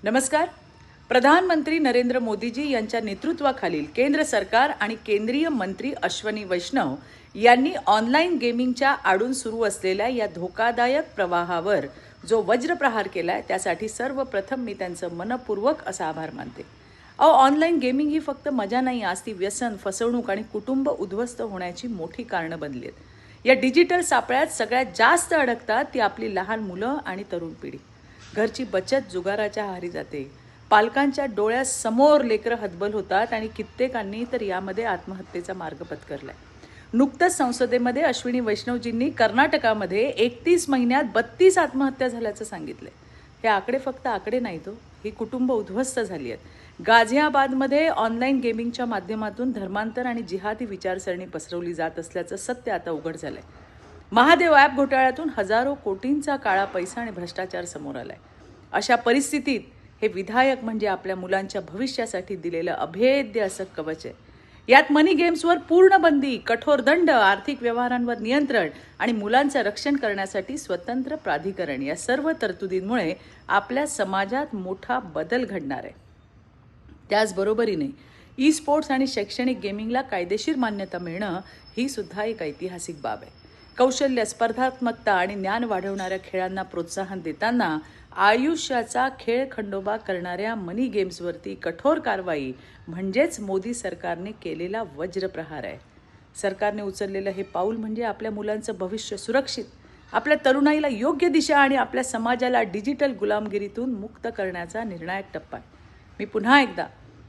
नमस्कार. प्रधानमंत्री नरेंद्र मोदीजी यांच्या नेतृत्वाखालील केंद्र सरकार आणि केंद्रीय मंत्री अश्विनी वैष्णव यांनी ऑनलाईन गेमिंगच्या आडून सुरू असलेल्या या धोकादायक प्रवाहावर जो वज्रप्रहार केलाय त्यासाठी सर्वप्रथम मी त्यांचं मनपूर्वक असा आभार मानते. ऑनलाईन गेमिंग ही फक्त मजा नाही, आज ती व्यसन, फसवणूक आणि कुटुंब उद्ध्वस्त होण्याची मोठी कारणं बनली आहेत. या डिजिटल सापळ्यात सगळ्यात जास्त अडकतात ती आपली लहान मुलं आणि तरुण पिढी. घरची बचत जुगाराच्या आहारी जाते. पालकांच्या डोळ्यासमोर लेकरं हतबल होतात आणि कित्येकांनी तर यामध्ये आत्महत्येचा मार्ग पत्करलाय. नुकतंच संसदेमध्ये अश्विनी वैष्णवजींनी कर्नाटकामध्ये 31 महिन्यात 32 आत्महत्या झाल्याचं सांगितलंय. हे आकडे फक्त आकडे नाहीत, ही कुटुंब उद्ध्वस्त झाली आहेत. गाझियाबादमध्ये ऑनलाईन गेमिंगच्या माध्यमातून धर्मांतर आणि जिहादी विचारसरणी पसरवली जात असल्याचं सत्य आता उघड झालंय. महादेव ॲप घोटाळ्यातून हजारो कोटींचा काळा पैसा आणि भ्रष्टाचार समोर आलाय. अशा परिस्थितीत हे विधायक म्हणजे आपल्या मुलांच्या भविष्यासाठी दिलेलं अभेद्य असं कवच आहे. यात मनी गेम्सवर पूर्ण बंदी, कठोर दंड, आर्थिक व्यवहारांवर नियंत्रण आणि मुलांचं रक्षण करण्यासाठी स्वतंत्र प्राधिकरण या सर्व तरतुदींमुळे आपल्या समाजात मोठा बदल घडणार आहे. त्याचबरोबरीने ई स्पोर्ट्स आणि शैक्षणिक गेमिंगला कायदेशीर मान्यता मिळणं ही सुद्धा एक ऐतिहासिक बाब आहे. कौशल्य, स्पर्धात्मकता आणि ज्ञान वाढवणाऱ्या खेळांना प्रोत्साहन देताना आयुष्याचा खेळ खंडोबा करणाऱ्या मनी गेम्सवरती कठोर कारवाई म्हणजेच मोदी सरकारने केलेला वज्रप्रहार आहे. सरकारने उचललेलं हे पाऊल म्हणजे आपल्या मुलांचं भविष्य सुरक्षित, आपल्या तरुणाईला योग्य दिशा आणि आपल्या समाजाला डिजिटल गुलामगिरीतून मुक्त करण्याचा निर्णायक टप्पा आहे. मी पुन्हा एकदा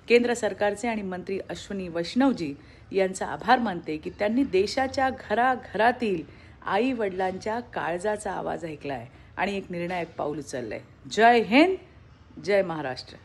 केंद्र सरकारचे आणि मंत्री अश्विनी वैष्णवजी यांचा आभार मानते की त्यांनी देशाच्या घराघरातील आई वडिलांच्या काळजाचा आवाज ऐकलाय आणि एक निर्णायक पाऊल उचललंय. जय हिंद, जय महाराष्ट्र.